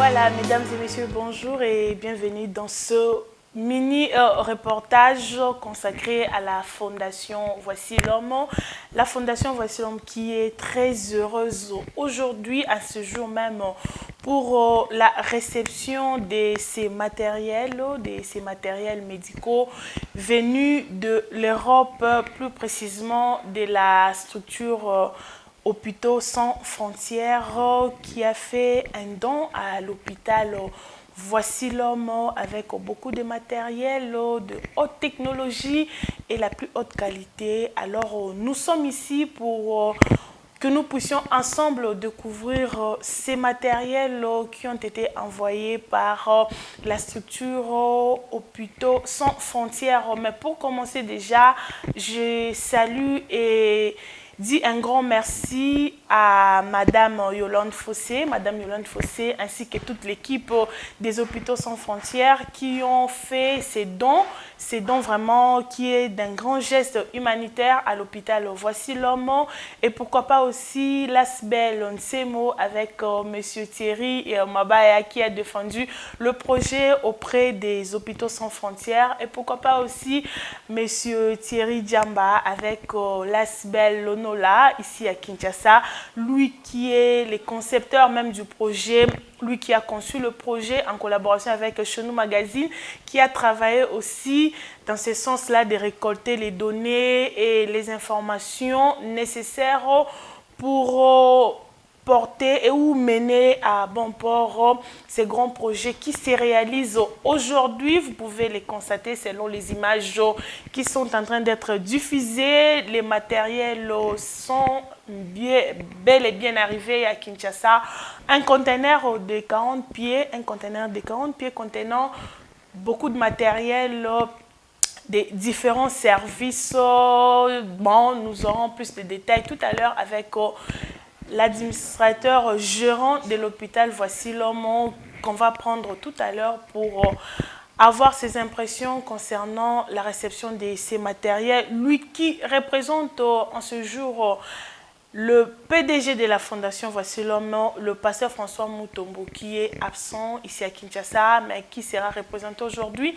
Voilà, mesdames et messieurs, bonjour et bienvenue dans ce mini-reportage consacré à la Fondation Voici l'Homme. La Fondation Voici l'Homme qui est très heureuse aujourd'hui, à ce jour même, pour la réception de ces matériels médicaux venus de l'Europe, plus précisément de la structure Hôpitaux sans frontières qui a fait un don à l'hôpital Voici l'Homme avec beaucoup de matériel de haute technologie et la plus haute qualité. Alors nous sommes ici pour que nous puissions ensemble découvrir ces matériels qui ont été envoyés par la structure Hôpitaux sans frontières. Mais pour commencer déjà, je salue et dis un grand merci à Madame Yolande Fossé, ainsi que toute l'équipe des Hôpitaux sans frontières qui ont fait ces dons vraiment qui est d'un grand geste humanitaire à l'hôpital Voici l'Homme. Et pourquoi pas aussi l'Asbel Nsemo avec Monsieur Thierry et Mabaya qui a défendu le projet auprès des Hôpitaux sans frontières. Et pourquoi pas aussi Monsieur Thierry Djamba avec l'Asbel Lonola ici à Kinshasa, lui qui est le concepteur même du projet, lui qui a conçu le projet en collaboration avec Chenou Magazine, qui a travaillé aussi dans ce sens-là de récolter les données et les informations nécessaires pour porter et ou mener à bon port ces grands projets qui se réalisent aujourd'hui. Vous pouvez les constater selon les images qui sont en train d'être diffusées. Les matériels sont bel et bien arrivés à Kinshasa. Un conteneur de 40 pieds, contenant beaucoup de matériel des différents services. Bon, nous aurons plus de détails tout à l'heure avec l'administrateur gérant de l'hôpital Voici l'Homme qu'on va prendre tout à l'heure pour avoir ses impressions concernant la réception de ces matériels. Lui qui représente en ce jour le PDG de la Fondation Voici l'Homme, le pasteur François Mutombo, qui est absent ici à Kinshasa, mais qui sera représenté aujourd'hui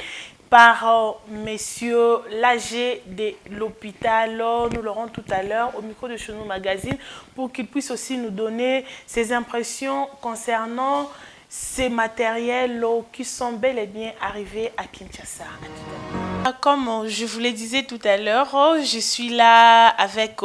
par messieurs l'AG de l'hôpital. Nous l'aurons tout à l'heure au micro de Chenou Magazine pour qu'il puisse aussi nous donner ses impressions concernant ces matériels qui sont bel et bien arrivés à Kinshasa. Comme je vous le disais tout à l'heure, je suis là avec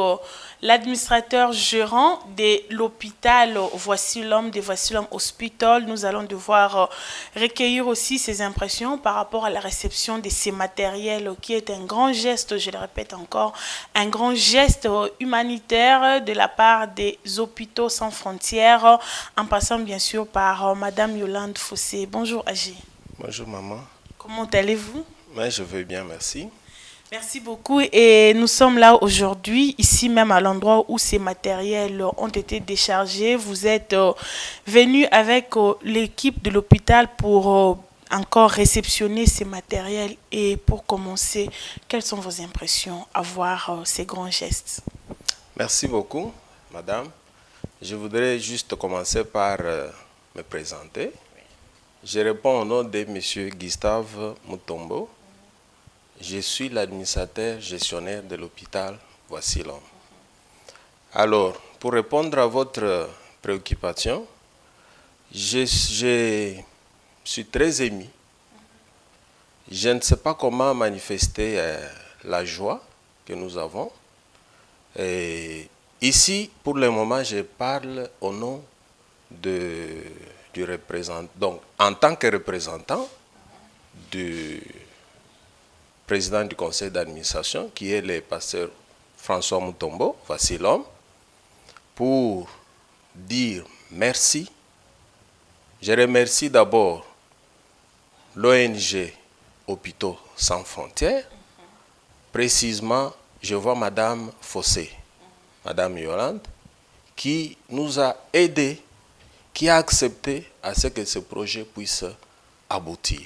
l'administrateur gérant de l'hôpital Voici l'Homme, de Voici l'Homme Hospital. Nous allons devoir recueillir aussi ses impressions par rapport à la réception de ces matériels qui est un grand geste, je le répète encore, un grand geste humanitaire de la part des Hôpitaux sans frontières, en passant bien sûr par Madame Yolande Fossé. Bonjour Agé. Bonjour maman. Comment allez-vous? Ouais, je vais bien, merci. Merci beaucoup et nous sommes là aujourd'hui, ici même à l'endroit où ces matériels ont été déchargés. Vous êtes venu avec l'équipe de l'hôpital pour encore réceptionner ces matériels. Et pour commencer, quelles sont vos impressions à voir ces grands gestes? Merci beaucoup, madame. Je voudrais juste commencer par me présenter. Je réponds au nom de M. Gustave Mutombo. Je suis l'administrateur gestionnaire de l'hôpital Voici l'Homme. Alors, pour répondre à votre préoccupation, je suis très ému. Je ne sais pas comment manifester la joie que nous avons. Et ici, pour le moment, je parle au nom du représentant, donc en tant que représentant du président du conseil d'administration, qui est le pasteur François Mutombo, Voici l'Homme, pour dire merci. Je remercie d'abord l'ONG Hôpitaux sans frontières. Précisément, je vois Madame Fossé, Madame Yolande, qui nous a aidés, qui a accepté à ce que ce projet puisse aboutir.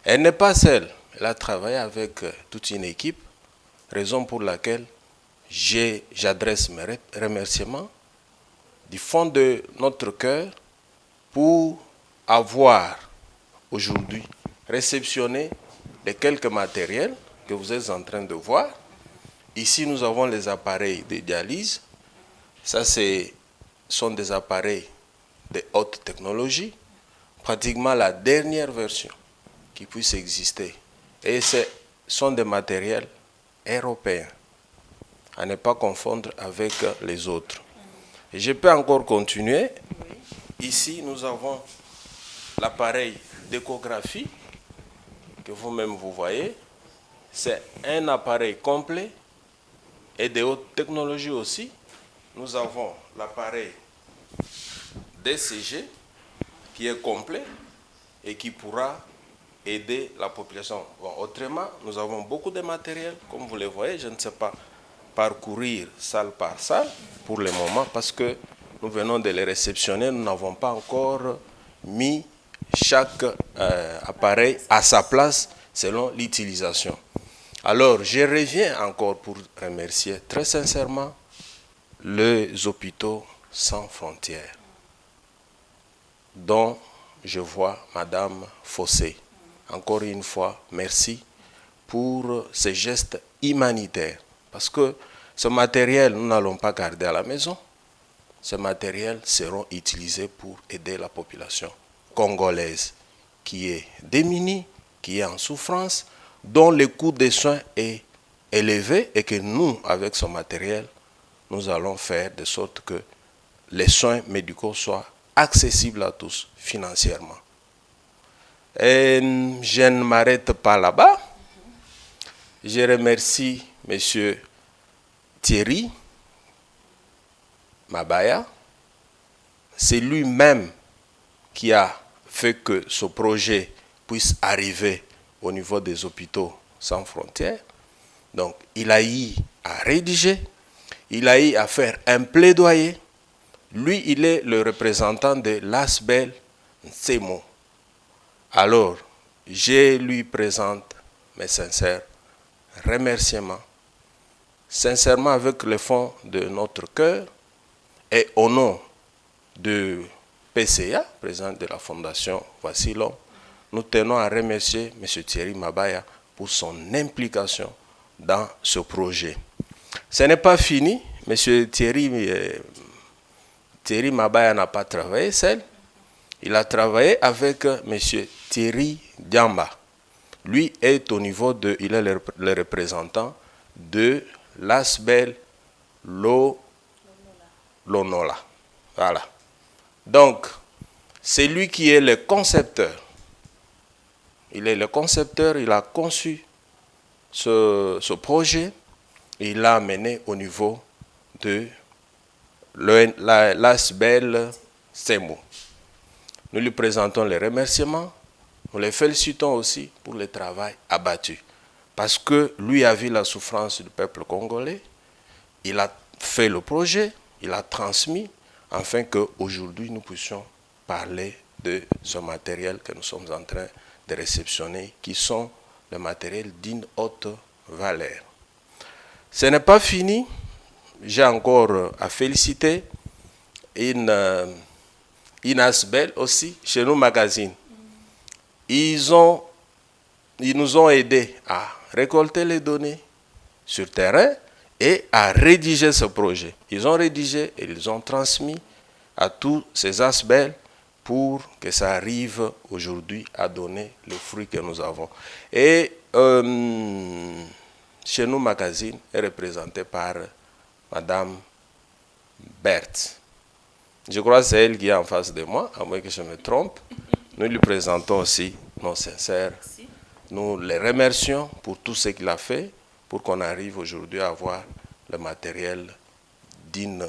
Elle n'est pas seule. Elle a travaillé avec toute une équipe, raison pour laquelle j'adresse mes remerciements du fond de notre cœur pour avoir aujourd'hui réceptionné les quelques matériels que vous êtes en train de voir. Ici, nous avons les appareils de dialyse. Ça, sont des appareils de haute technologie, pratiquement la dernière version qui puisse exister. Et ce sont des matériels européens, à ne pas confondre avec les autres. Et je peux encore continuer. Ici, nous avons l'appareil d'échographie que vous-même vous voyez. C'est un appareil complet et de haute technologie aussi. Nous avons l'appareil DCG qui est complet et qui pourra aider la population. Bon, autrement, nous avons beaucoup de matériel, comme vous le voyez. Je ne sais pas parcourir salle par salle pour le moment parce que nous venons de les réceptionner. Nous n'avons pas encore mis chaque appareil à sa place selon l'utilisation. Alors, je reviens encore pour remercier très sincèrement les hôpitaux sans frontières, dont je vois Madame Fossé. Encore une fois, merci pour ces gestes humanitaires. Parce que ce matériel, nous n'allons pas garder à la maison. Ce matériel sera utilisé pour aider la population congolaise qui est démunie, qui est en souffrance, dont le coût des soins est élevé et que nous, avec ce matériel, nous allons faire de sorte que les soins médicaux soient accessibles à tous financièrement. Et je ne m'arrête pas là-bas. Je remercie M. Thierry Mabaya. C'est lui-même qui a fait que ce projet puisse arriver au niveau des hôpitaux sans frontières. Donc, il a eu à rédiger, il a eu à faire un plaidoyer. Lui, il est le représentant de l'ASBEL Nsemo. Alors, je lui présente mes sincères remerciements, sincèrement avec le fond de notre cœur et au nom de PCA, président de la Fondation Voici l'homme, nous tenons à remercier M. Thierry Mabaya pour son implication dans ce projet. Ce n'est pas fini. M. Thierry Mabaya n'a pas travaillé seul. Il a travaillé avec M. Thierry Diamba. Lui est au niveau de, il est le représentant de l'ASBEL Lonola. Voilà. Donc, c'est lui qui est le concepteur. Il est le concepteur, il a conçu ce projet, et il l'a amené au niveau de l'ASBEL Semo. Nous lui présentons les remerciements, nous les félicitons aussi pour le travail abattu. Parce que lui a vu la souffrance du peuple congolais, il a fait le projet, il a transmis, afin qu'aujourd'hui nous puissions parler de ce matériel que nous sommes en train de réceptionner, qui sont les matériels d'une haute valeur. Ce n'est pas fini, j'ai encore à féliciter une ASBEL aussi, chez nous magazine. Ils nous ont aidés à récolter les données sur terrain et à rédiger ce projet. Ils ont rédigé et ils ont transmis à tous ces ASBEL pour que ça arrive aujourd'hui à donner les fruits que nous avons. Et chez nous, magazine est représenté par Madame Berthe. Je crois que c'est elle qui est en face de moi, à moins que je me trompe. Nous lui présentons aussi nos sincères. Nous les remercions pour tout ce qu'il a fait, pour qu'on arrive aujourd'hui à avoir le matériel d'une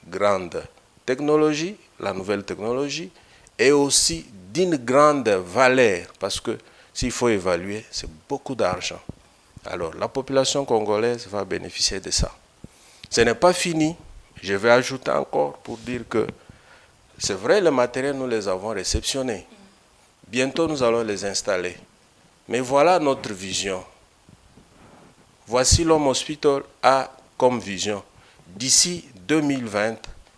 grande technologie, la nouvelle technologie, et aussi d'une grande valeur, parce que s'il faut évaluer, c'est beaucoup d'argent. Alors, la population congolaise va bénéficier de ça. Ce n'est pas fini. Je vais ajouter encore pour dire que c'est vrai, les matériels, nous les avons réceptionnés. Bientôt, nous allons les installer. Mais voilà notre vision. Voici l'Homme Hospital a comme vision, d'ici 2020,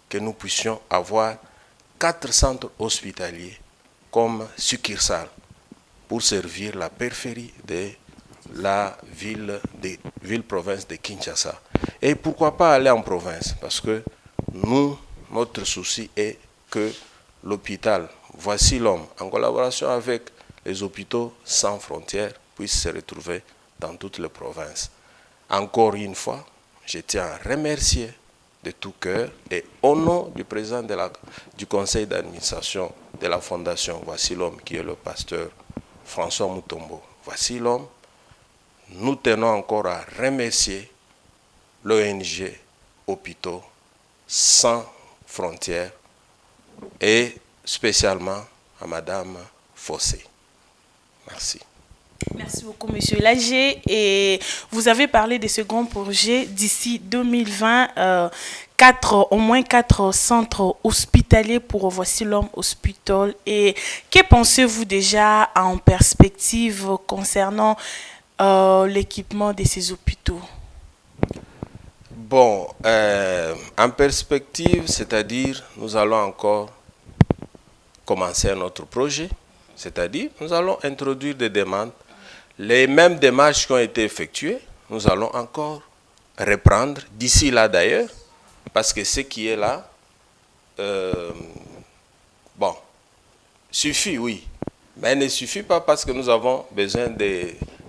que nous puissions avoir 4 centres hospitaliers comme succursale pour servir la périphérie de la ville-province de Kinshasa. Et pourquoi pas aller en province? Parce que nous, notre souci est que l'hôpital Voici l'homme, en collaboration avec les hôpitaux sans frontières, puisse se retrouver dans toutes les provinces. Encore une fois, je tiens à remercier de tout cœur et au nom du président du conseil d'administration de la fondation Voici l'homme, qui est le pasteur François Mutombo. Voici l'homme. Nous tenons encore à remercier l'ONG Hôpitaux sans frontières et spécialement à Madame Fossé. Merci. Merci beaucoup, Monsieur Lager. Et vous avez parlé de ce grand projet d'ici 2020, au moins 4 centres hospitaliers pour Voici l'homme Hospital. Et que pensez-vous déjà en perspective concernant l'équipement de ces hôpitaux? Bon, en perspective, c'est-à-dire nous allons encore commencer notre projet, c'est-à-dire nous allons introduire des demandes. Les mêmes démarches qui ont été effectuées, nous allons encore reprendre, d'ici là d'ailleurs, parce que ce qui est là, bon, suffit, oui, mais ne suffit pas parce que nous avons besoin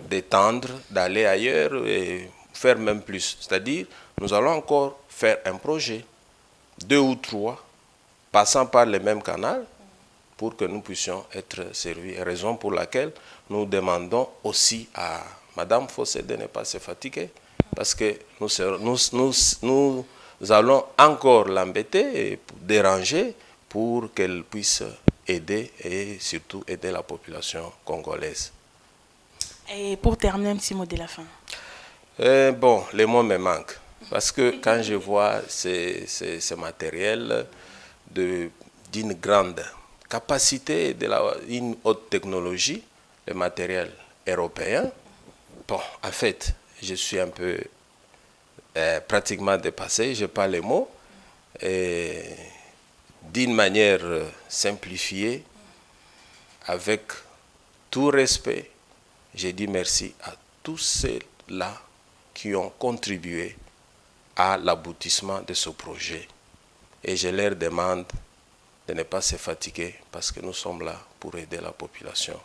d'étendre, d'aller ailleurs et faire même plus. C'est-à-dire, nous allons encore faire un projet, 2 ou 3, passant par le même canal, pour que nous puissions être servis. Raison pour laquelle nous demandons aussi à Madame Fossé de ne pas se fatiguer, parce que nous allons encore l'embêter et déranger pour qu'elle puisse aider et surtout aider la population congolaise. Et pour terminer, un petit mot de la fin. Bon, les mots me manquent, parce que quand je vois ces matériels d'une grande capacité, une haute technologie, le matériel européen, bon, en fait, je suis un peu pratiquement dépassé, je n'ai pas les mots, et d'une manière simplifiée, avec tout respect, je dis merci à tous ceux-là qui ont contribué à l'aboutissement de ce projet. Et je leur demande de ne pas se fatiguer parce que nous sommes là pour aider la population.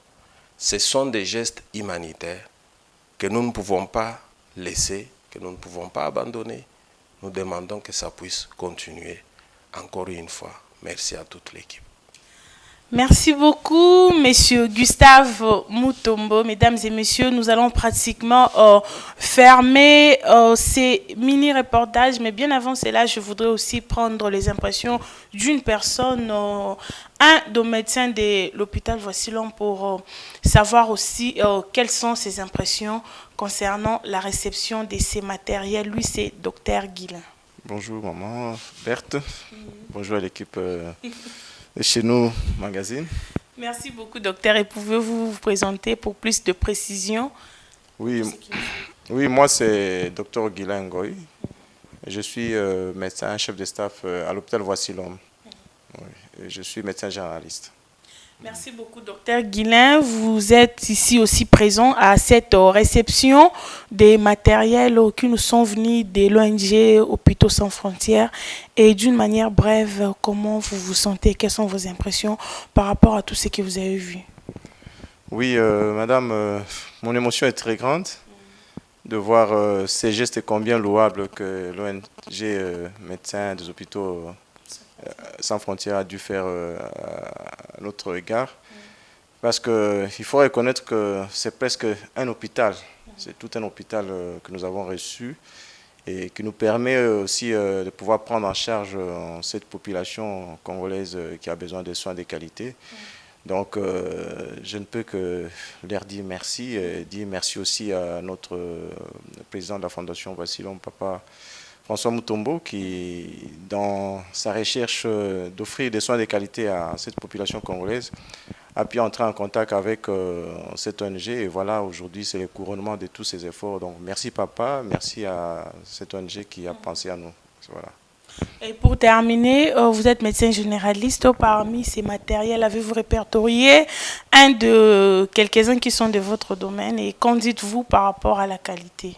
Ce sont des gestes humanitaires que nous ne pouvons pas laisser, que nous ne pouvons pas abandonner. Nous demandons que ça puisse continuer. Encore une fois, merci à toute l'équipe. Merci beaucoup, Monsieur Gustave Mutombo. Mesdames et messieurs, nous allons pratiquement fermer ces mini-reportages. Mais bien avant cela, je voudrais aussi prendre les impressions d'une personne, un des médecins de l'hôpital Voici l'homme, pour savoir aussi quelles sont ses impressions concernant la réception de ces matériels. Lui, c'est Dr Guillain. Bonjour, maman Berthe. Bonjour à l'équipe de chez nous, magazine. Merci beaucoup, docteur. Et pouvez-vous vous présenter pour plus de précision? Oui, moi c'est Dr Guillain Ngoy. Je suis médecin chef de staff à l'hôpital Voici l'homme. Oui, je suis médecin généraliste. Merci beaucoup, docteur Guillain. Vous êtes ici aussi présent à cette réception des matériels qui nous sont venus de l'ONG Hôpitaux sans frontières. Et d'une manière brève, comment vous vous sentez? Quelles sont vos impressions par rapport à tout ce que vous avez vu? Oui, madame, mon émotion est très grande de voir ces gestes combien louables que l'ONG Médecins des Hôpitaux sans frontières a dû faire à notre égard. Parce qu'il faut reconnaître que c'est presque un hôpital. C'est tout un hôpital que nous avons reçu et qui nous permet aussi de pouvoir prendre en charge cette population congolaise qui a besoin de soins de qualité. Donc, je ne peux que leur dire merci et dire merci aussi à notre président de la Fondation Voici l'homme, Papa François Mutombo, qui, dans sa recherche d'offrir des soins de qualité à cette population congolaise, a pu entrer en contact avec cette ONG. Et voilà, aujourd'hui, c'est le couronnement de tous ces efforts. Donc, merci papa, merci à cette ONG qui a pensé à nous. Voilà. Et pour terminer, vous êtes médecin généraliste. Parmi ces matériels, avez-vous répertorié quelques-uns qui sont de votre domaine et qu'en dites-vous par rapport à la qualité?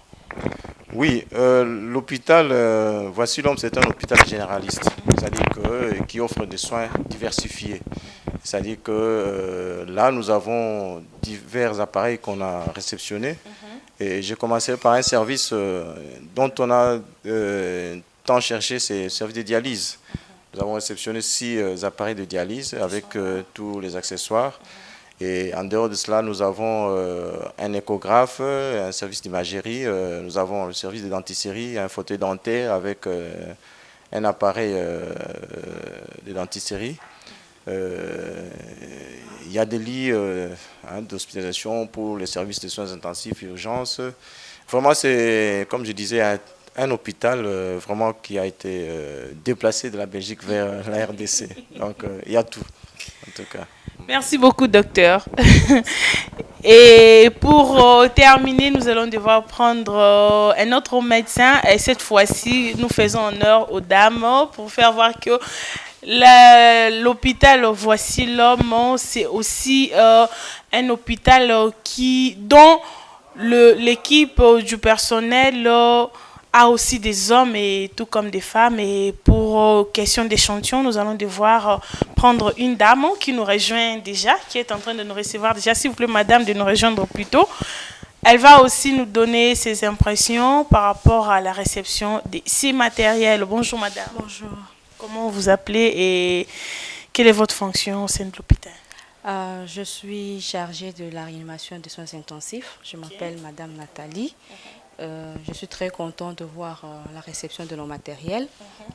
Oui, l'hôpital Voici l'homme, c'est un hôpital généraliste, c'est-à-dire qui offre des soins diversifiés. C'est-à-dire que là, nous avons divers appareils qu'on a réceptionnés. Et j'ai commencé par un service dont on a tant cherché, c'est le service de dialyse. Nous avons réceptionné 6 appareils de dialyse avec tous les accessoires. Et en dehors de cela, nous avons un échographe, un service d'imagerie, nous avons le service de dentisserie, un fauteuil dentaire avec un appareil de dentisserie. Il y a des lits d'hospitalisation pour les services de soins intensifs, urgences. Vraiment, c'est, comme je disais, un hôpital vraiment qui a été déplacé de la Belgique vers la RDC. Donc, il y a tout, en tout cas. Merci beaucoup, docteur. Et pour terminer, nous allons devoir prendre un autre médecin. Et cette fois-ci, nous faisons honneur aux dames pour faire voir que l'hôpital Voici l'homme, c'est aussi un hôpital dont l'équipe du personnel a aussi des hommes et tout comme des femmes. Et pour question d'échantillon, nous allons devoir prendre une dame qui nous rejoint déjà, qui est en train de nous recevoir déjà. S'il vous plaît, madame, de nous rejoindre plus tôt. Elle va aussi nous donner ses impressions par rapport à la réception de ces matériels. Bonjour, madame. Bonjour. Comment vous appelez et quelle est votre fonction au sein de l'hôpital? Je suis chargée de la réanimation des soins intensifs. Je m'appelle madame Nathalie. Je suis très contente de voir la réception de nos matériels.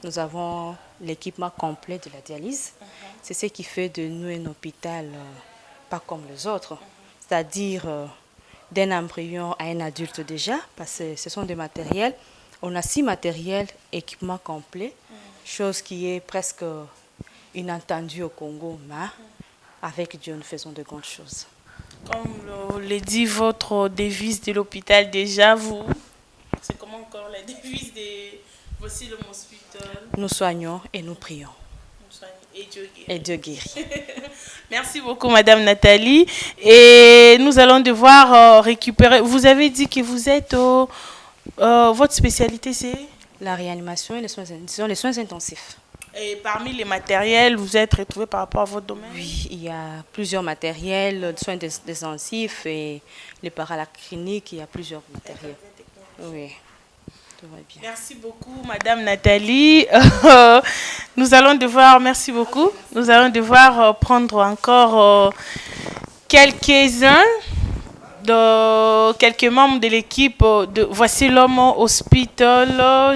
Nous avons l'équipement complet de la dialyse. C'est ce qui fait de nous un hôpital pas comme les autres. C'est-à-dire d'un embryon à un adulte déjà, parce que ce sont des matériels. On a 6 matériels, équipement complet, chose qui est presque inattendue au Congo, mais avec Dieu, nous faisons de grandes choses. Comme le dit votre devise de l'hôpital déjà, c'est comment encore la devise de Voici l'homme hospital? Nous soignons et nous prions. Nous soignons et Dieu guérit. Et Dieu guérit. Merci beaucoup, madame Nathalie. Et nous allons devoir récupérer. Vous avez dit que vous êtes votre spécialité, c'est la réanimation et les soins intensifs. Et parmi les matériels, vous êtes retrouvé par rapport à votre domaine? Oui, il y a plusieurs matériels, soins intensifs et les paracliniques, il y a plusieurs matériels. Oui, tout va bien. Merci beaucoup, madame Nathalie. Merci beaucoup. Nous allons devoir prendre encore quelques-uns quelques membres de l'équipe de Voici l'homme hospital.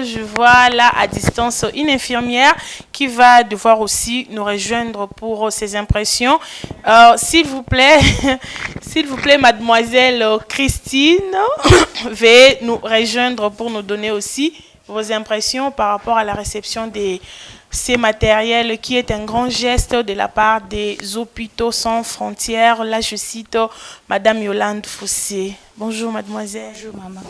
Je vois là à distance une infirmière qui va devoir aussi nous rejoindre pour ses impressions. S'il vous plaît, mademoiselle Christine, veuillez nous rejoindre pour nous donner aussi vos impressions par rapport à la réception de ces matériels qui est un grand geste de la part des hôpitaux sans frontières. Là, je cite Madame Yolande Fossé. Bonjour, mademoiselle. Bonjour, maman.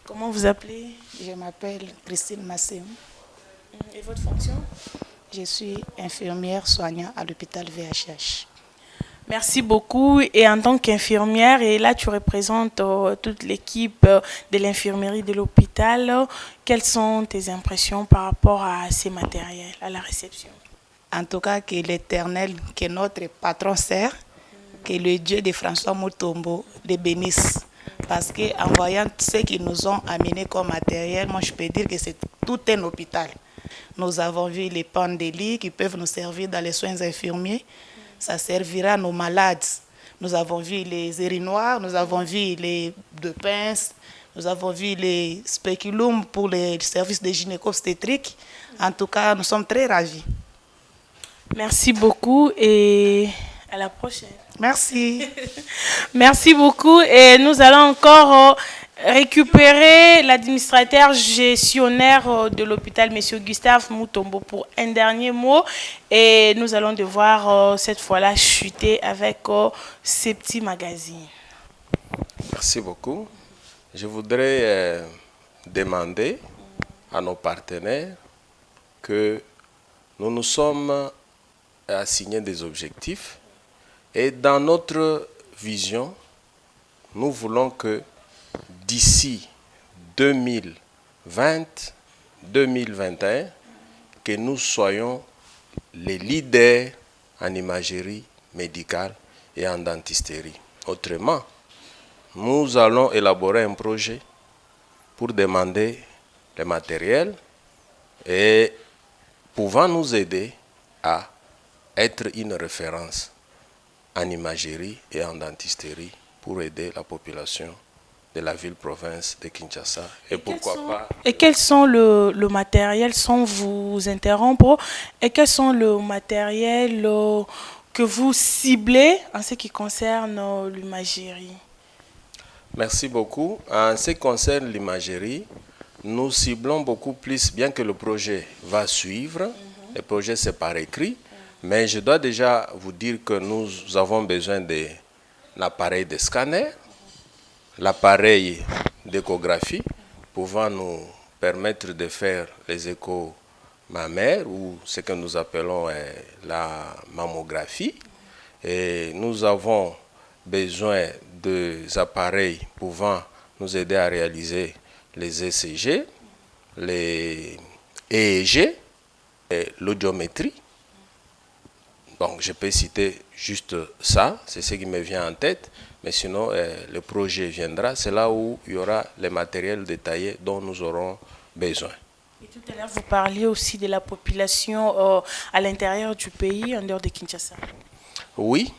Comment vous appelez? Je m'appelle Christine Masséon. Et votre fonction? Je suis infirmière soignante à l'hôpital VHH. Merci beaucoup. Et en tant qu'infirmière, et là tu représentes toute l'équipe de l'infirmerie de l'hôpital, quelles sont tes impressions par rapport à ces matériels, à la réception? En tout cas, que l'Éternel, que notre patron sert, que le Dieu de François Mutombo les bénisse. Parce qu'en voyant ce qu'ils nous ont amené comme matériel, moi je peux dire que c'est tout un hôpital. Nous avons vu les pans de lits qui peuvent nous servir dans les soins infirmiers. Ça servira à nos malades. Nous avons vu les urinoirs, nous avons vu les deux pinces, nous avons vu les spéculums pour les services de gynéco-obstétrique. En tout cas, nous sommes très ravis. Merci beaucoup et à la prochaine. Merci. Merci beaucoup et nous allons encore récupérer l'administrateur gestionnaire de l'hôpital, M. Gustave Mutombo, pour un dernier mot. Et nous allons devoir cette fois-là chuter avec ces petits magazines. Merci beaucoup. Je voudrais demander à nos partenaires que nous nous sommes assignés des objectifs et dans notre vision, nous voulons que d'ici 2020-2021, que nous soyons les leaders en imagerie médicale et en dentisterie. Autrement, nous allons élaborer un projet pour demander le matériel et pouvant nous aider à être une référence en imagerie et en dentisterie pour aider la population de la ville-province de Kinshasa. Et pourquoi pas... Et quels sont le matériel, sans vous interrompre, et quels sont le matériel que vous ciblez en ce qui concerne l'imagerie? Merci beaucoup. En ce qui concerne l'imagerie, nous ciblons beaucoup plus, bien que le projet va suivre, le projet c'est par écrit, mais je dois déjà vous dire que nous avons besoin de l'appareil de scanner, l'appareil d'échographie pouvant nous permettre de faire les échos mammaires ou ce que nous appelons la mammographie. Et nous avons besoin des appareils pouvant nous aider à réaliser les ECG, les EEG et l'audiométrie. Donc je peux citer juste ça, c'est ce qui me vient en tête, mais sinon le projet viendra, c'est là où il y aura les matériels détaillés dont nous aurons besoin. Et tout à l'heure, vous parliez aussi de la population à l'intérieur du pays, en dehors de Kinshasa. Oui,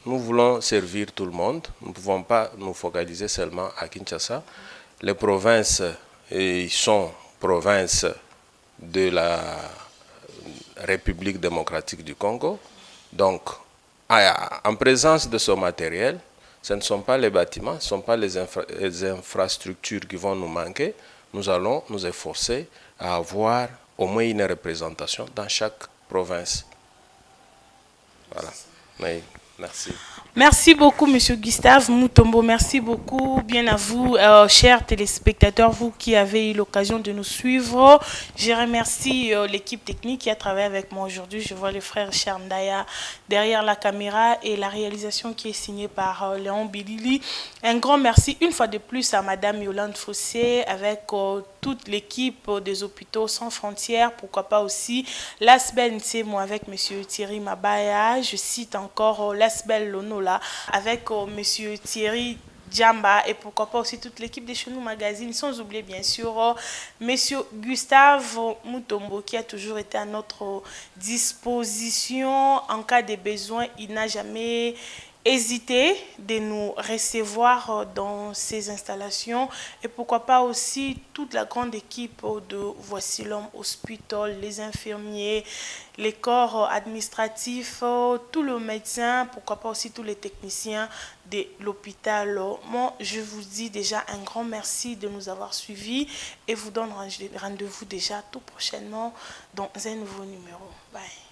nous voulons servir tout le monde, nous ne pouvons pas nous focaliser seulement à Kinshasa. Les provinces sont provinces de la République démocratique du Congo. Donc, en présence de ce matériel, ce ne sont pas les bâtiments, ce ne sont pas les infrastructures qui vont nous manquer. Nous allons nous efforcer à avoir au moins une représentation dans chaque province. Voilà. Oui, merci. Merci beaucoup, Monsieur Gustave Mutombo. Merci beaucoup, bien à vous, chers téléspectateurs, vous qui avez eu l'occasion de nous suivre. Je remercie l'équipe technique qui a travaillé avec moi aujourd'hui. Je vois le frère Charndaya derrière la caméra et la réalisation qui est signée par Léon Bilili. Un grand merci une fois de plus à Madame Yolande Fossé avec toute l'équipe des hôpitaux sans frontières. Pourquoi pas aussi l'Asbel Nsemo avec Monsieur Thierry Mabaya. Je cite encore l'Asbel Lonola avec Monsieur Thierry Djamba et pourquoi pas aussi toute l'équipe de Chenou Magazine, sans oublier bien sûr Monsieur Gustave Mutombo qui a toujours été à notre disposition en cas de besoin. Il n'a jamais hésité de nous recevoir dans ces installations et pourquoi pas aussi toute la grande équipe de Voici l'Homme Hospital, les infirmiers, les corps administratifs, tous les médecins, pourquoi pas aussi tous les techniciens de l'hôpital. Moi, je vous dis déjà un grand merci de nous avoir suivis et vous donne rendez-vous déjà tout prochainement dans un nouveau numéro. Bye.